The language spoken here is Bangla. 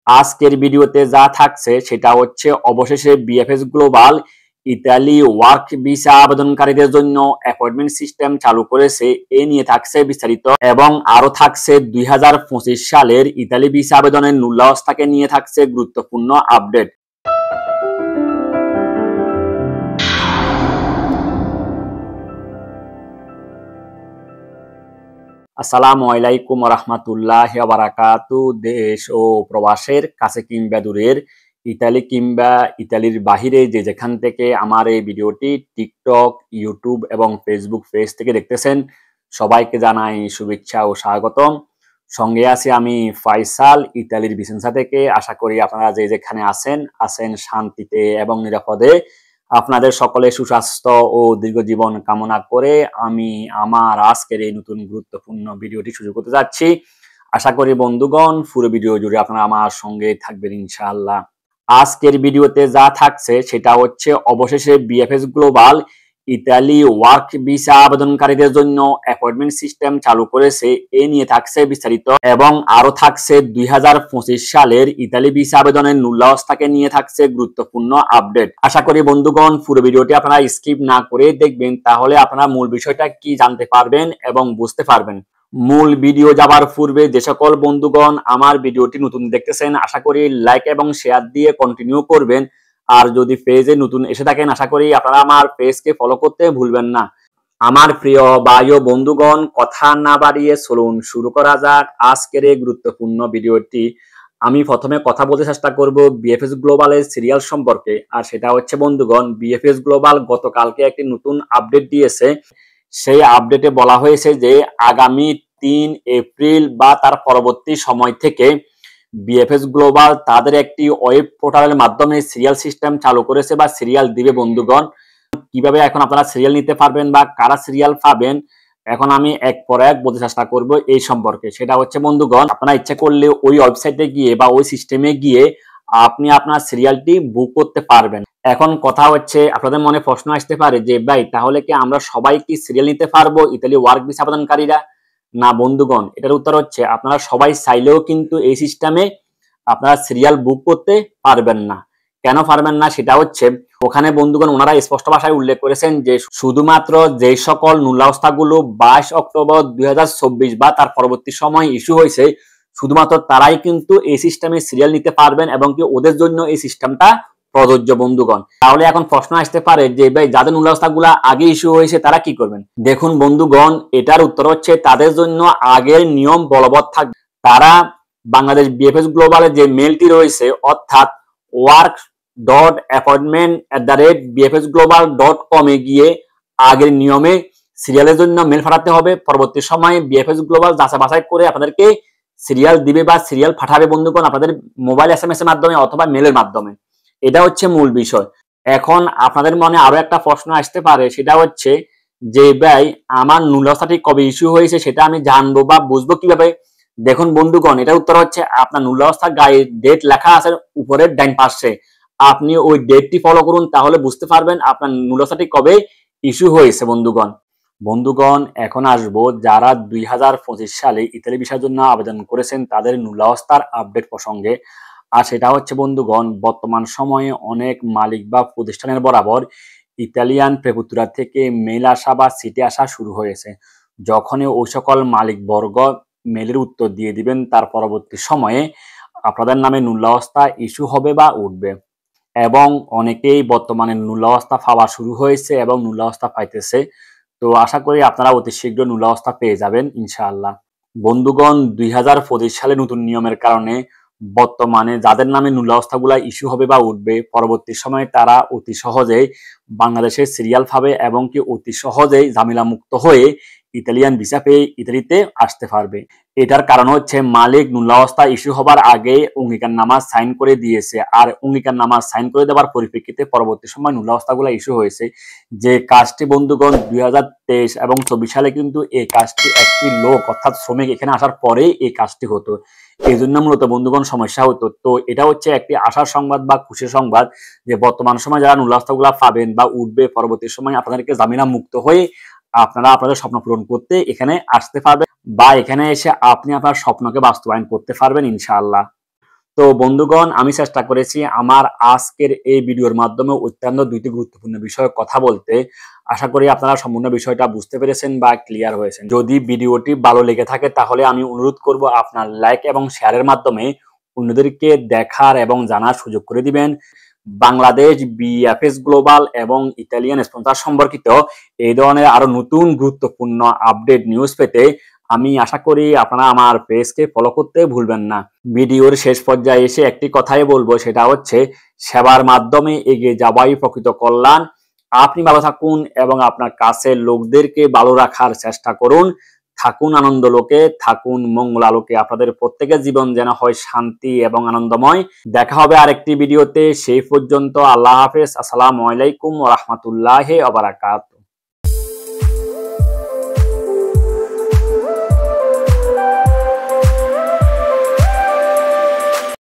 আজকের ভিডিওতে যা থাকছে সেটা হচ্ছে অবশেষে BFS global Italy work visa আবেদনকারীদের জন্য অ্যাপয়েন্টমেন্ট সিস্টেম চালু করেছে। এ নিয়ে থাকছে বিস্তারিত এবং আরো থাকছে 2025 সালের ইতালি ভিসা আবেদনের মূল্যাবস্থাকে নিয়ে থাকছে গুরুত্বপূর্ণ আপডেট। আসসালামু আলাইকুম রাহমাতুল্লাহি ওয়া বারাকাতু। দেশ ও প্রবাসের কাছে কিংবা দূরের, ইতালি কিংবা ইতালির বাহিরে যে যেখান থেকে আমার এই ভিডিওটি টিকটক, ইউটিউব এবং ফেসবুক পেজ থেকে দেখতেছেন, সবাইকে জানাই শুভেচ্ছা ও স্বাগতম। সঙ্গে আছি আমি ফয়সাল, ইতালির ভিসেন্সা থেকে। আশা করি আপনারা যে যেখানে আছেন শান্তিতে এবং নিরাপদে। আপনাদের সকলে সুস্বাস্থ্য ও দীর্ঘ জীবন কামনা করে আমি আমার আজকের এই নতুন গুরুত্বপূর্ণ ভিডিওটি শুরু করতে যাচ্ছি। আশা করি বন্ধুগণ পুরো ভিডিও জুড়ে আপনারা আমার সঙ্গে থাকবেন ইনশাআল্লাহ। আজকের ভিডিওতে যা থাকছে সেটা হচ্ছে অবশেষে BFS global Italy work visa আবেদনকারীদের জন্য অ্যাপয়েন্টমেন্ট সিস্টেম চালু করেছে। এ নিয়ে থাকছে বিস্তারিত এবং আরো থাকছে 2025 সালের ইতালি ভিসা আবেদনের মূল্যাবস্থাকে নিয়ে থাকছে গুরুত্বপূর্ণ আপডেট। আশা করি বন্ধুগণ পুরো ভিডিওটি আপনারা স্কিপ না করে দেখবেন, তাহলে আপনারা মূল বিষয়টা কি জানতে পারবেন এবং বুঝতে পারবেন। মূল ভিডিও যাবার পূর্বে যে সকল বন্ধুগণ আমার ভিডিওটি নতুন দেখতেছেন, আশা করি লাইক এবং শেয়ার দিয়ে কন্টিনিউ করবেন। আর যদি পেজে নতুন এসে থাকেন, আশা করি আপনারা আমার পেজকে ফলো করতে ভুলবেন না। আমার প্রিয় ভাই ও বন্ধুগণ, কথা না বাড়িয়ে চলুন শুরু করা যাক আজকের এই গুরুত্বপূর্ণ ভিডিওটি। আমি প্রথমে কথা বলতে চেষ্টা করব বিএফএস গ্লোবালের সিরিয়াল সম্পর্কে। আর সেটা হচ্ছে বন্ধুগণ, বিএফএস গ্লোবাল গতকালকে একটি নতুন আপডেট দিয়েছে। সেই আপডেটে বলা হয়েছে যে আগামী 3 এপ্রিল বা তার পরবর্তী সময় থেকে বিএফএস গ্লোবাল তাদের একটি ওয়েব পোর্টালের মাধ্যমে সিরিয়াল সিস্টেম চালু করেছে বা সিরিয়াল দিবে। বন্ধুগণ, কিভাবে এখন আপনারা সিরিয়াল নিতে পারবেন বা কারা সিরিয়াল পাবেন, এখন আমি এক পর এক বলতে চেষ্টা করব এই সম্পর্কে। সেটা হচ্ছে বন্ধুগণ, আপনারা ইচ্ছা করলে ওই ওয়েবসাইটে গিয়ে বা ওই সিস্টেমে গিয়ে আপনি আপনার সিরিয়ালটি বুক করতে পারবেন। এখন কথা হচ্ছে, আপনাদের মনে প্রশ্ন আসতে পারে যে ভাই, তাহলে কি আমরা সবাই কি সিরিয়াল নিতে পারবো ইতালি ওয়ার্ক ভিসা আবেদনকারীরা? না বন্ধুগণ, এটার উত্তর হচ্ছে আপনারা সবাই চাইলেও কিন্তু এই সিস্টেমে আপনারা সিরিয়াল বুক করতে পারবেন না। কেন পারবেন না সেটা হচ্ছে, ওখানে বন্ধুগণ ওনারা স্পষ্ট ভাষায় উল্লেখ করেছেন যে শুধুমাত্র যে সকল মূল্যাবস্থাগুলো 22 অক্টোবর 2024 বা তার পরবর্তী সময় ইস্যু হয়েছে, শুধুমাত্র তারাই কিন্তু এই সিস্টেমে সিরিয়াল নিতে পারবেন এবং কি ওদের জন্য এই সিস্টেমটা প্রযোজ্য। বন্ধুগণ, তাহলে এখন প্রশ্ন আসতে পারে যে ভাই, যাদের মূল্যাবস্থাগুলো আগে ইস্যু হয়েছে তারা কি করবেন? দেখুন বন্ধুগণ, এটার উত্তর হচ্ছে তাদের জন্য আগের নিয়ম বলবৎ থাকবে। তারা বাংলাদেশ বিএফএস গ্লোবালের যে মেলটি রয়েছে, অর্থাৎ work.appointment@bfsglobal.com এ গিয়ে আগের নিয়মে সিরিয়ালের জন্য মেল পাঠাতে হবে। পরবর্তী সময়ে বিএফএস গ্লোবাল যাচাই বাছাই করে আপনাদেরকে সিরিয়াল দিবে বা সিরিয়াল পাঠাবে বন্ধুগণ, আপনাদের মোবাইল এসএমএস এর মাধ্যমে অথবা মেলের মাধ্যমে। এটা হচ্ছে মূল বিষয়। এখন আপনাদের মনে আরো একটা প্রশ্ন আসতে পারে, সেটা হচ্ছে যে ভাই, আমার মূল্যাবস্থাটি কবে ইস্যু হয়েছে সেটা আমি জানবো বা বুঝবো কিভাবে? দেখুন বন্ধুগণ, এটার উত্তর হচ্ছে আপনার মূল্যাবস্থার গায়ে ডেট লেখা আছে উপরের ডান পাশে, আপনি ওই ডেটটি ফলো করুন, তাহলে বুঝতে পারবেন আপনার মূল্যাবস্থাটি কবে ইস্যু হয়েছে। বন্ধুগণ, এখন আসবো যারা 2025 সালে ইতালি ভিসার জন্য আবেদন করেছেন তাদের মূল্যাবস্থার আপডেট প্রসঙ্গে। আর সেটা হচ্ছে বন্ধুগণ, বর্তমান সময়ে অনেক মালিক বা প্রতিষ্ঠানের বরাবর ইতালিয়ান প্রেফেক্তুরা থেকে মেল আসা বা চিঠি আসা শুরু হয়েছে। যখনই ওই সকল মালিক বর্গ মেলের উত্তর দিয়ে দিবেন, তার পরবর্তী সময়ে আপনাদের নামে মূল্যাবস্থা ইস্যু হবে বা উঠবে। এবং অনেকেই বর্তমানে মূল্যাবস্থা পাওয়া শুরু হয়েছে এবং মূল্যাবস্থা পাইতেছে। তো আশা করি আপনারা অতি শীঘ্র মূল্যাবস্থা পেয়ে যাবেন ইনশাআল্লাহ। বন্ধুগণ, 2025 সালে নতুন নিয়মের কারণে বর্তমানে যাদের নামে মূল্যাবস্থাগুলা ইস্যু হবে বা উঠবে, পরবর্তী সময়ে তারা অতি সহজেই বাংলাদেশের সিরিয়াল পাবে এবং কি অতি সহজেই ঝামেলা মুক্ত হয়ে ইতালিয়ান ভিসা পেয়ে ইতালিতে আসতে পারবে। এটার কারণ হচ্ছে মালিক মূল্যাবস্থা ইস্যু হবার আগে অঙ্গীকারনামা সাইন করে দিয়েছে, আর অঙ্গীকারনামা সাইন করে দেওয়ার পরিপ্রেক্ষিতে পরবর্তী সময় মূল্যাবস্থাগুলো ইস্যু হয়েছে। যে কাজটি বন্ধুগণ 2023 এবং 24 সালে কিন্তু এই কাজটি একটি লোক অর্থাৎ শ্রমিক এখানে আসার পরেই এই কাজটি হতো। এই জন্য মূলত বন্ধুগণ সমস্যা হতো। তো এটা হচ্ছে একটি আশার সংবাদ বা খুশির সংবাদ যে বর্তমান সময় যারা মূল্যাবস্থাগুলো পাবেন বা উঠবে, পরবর্তী সময় আপনাদেরকে ঝামেলা মুক্ত হয়ে আপনারা আপনাদের স্বপ্ন পূরণ করতে এখানে আসতে পারবেন বা এখানে এসে আপনি আপনার স্বপ্নকে বাস্তবায়ন করতে পারবেন ইনশাআল্লাহ। তো বন্ধুগণ, আমি চেষ্টা করেছি আমার আজকের এই ভিডিওর মাধ্যমে অত্যন্ত দুইটি গুরুত্বপূর্ণ বিষয়ে কথা বলতে। আশা করি আপনারা সম্পূর্ণ বিষয়টা বুঝতে পেরেছেন বা ক্লিয়ার হয়েছেন। যদি ভিডিওটি ভালো লেগে থাকে তাহলে আমি অনুরোধ করব আপনার লাইক এবং শেয়ারের মাধ্যমে অন্যদেরকে দেখার এবং জানার সুযোগ করে দিবেন। বাংলাদেশ বিএফএস গ্লোবাল এবং ইতালিয়ান স্পন্সর সম্পর্কিত এই ধরনের আরো নতুন গুরুত্বপূর্ণ আপডেট নিউজ পেতে আমি আশা করি আপনারা আমার পেজকে ফলো করতে ভুলবেন না। ভিডিওর শেষ পর্যায়ে এসে একটি কথাই বলবো, সেটা হচ্ছে সেবার মাধ্যমে এগিয়ে যাওয়াই প্রকৃত কল্যাণ। আপনি ভালো থাকুন এবং আপনার কাছের লোকদেরকে ভালো রাখার চেষ্টা করুন। থাকুন আনন্দলোকে, থাকুন মঙ্গলালোকে। আপনাদের প্রত্যেকের জীবন যেন হয় শান্তি এবং আনন্দময়। দেখা হবে আরেকটি ভিডিওতে। সেই পর্যন্ত আল্লাহ হাফেজ। আসসালামু আলাইকুম ওয়া রাহমাতুল্লাহি ওয়া বারাকাতুহু।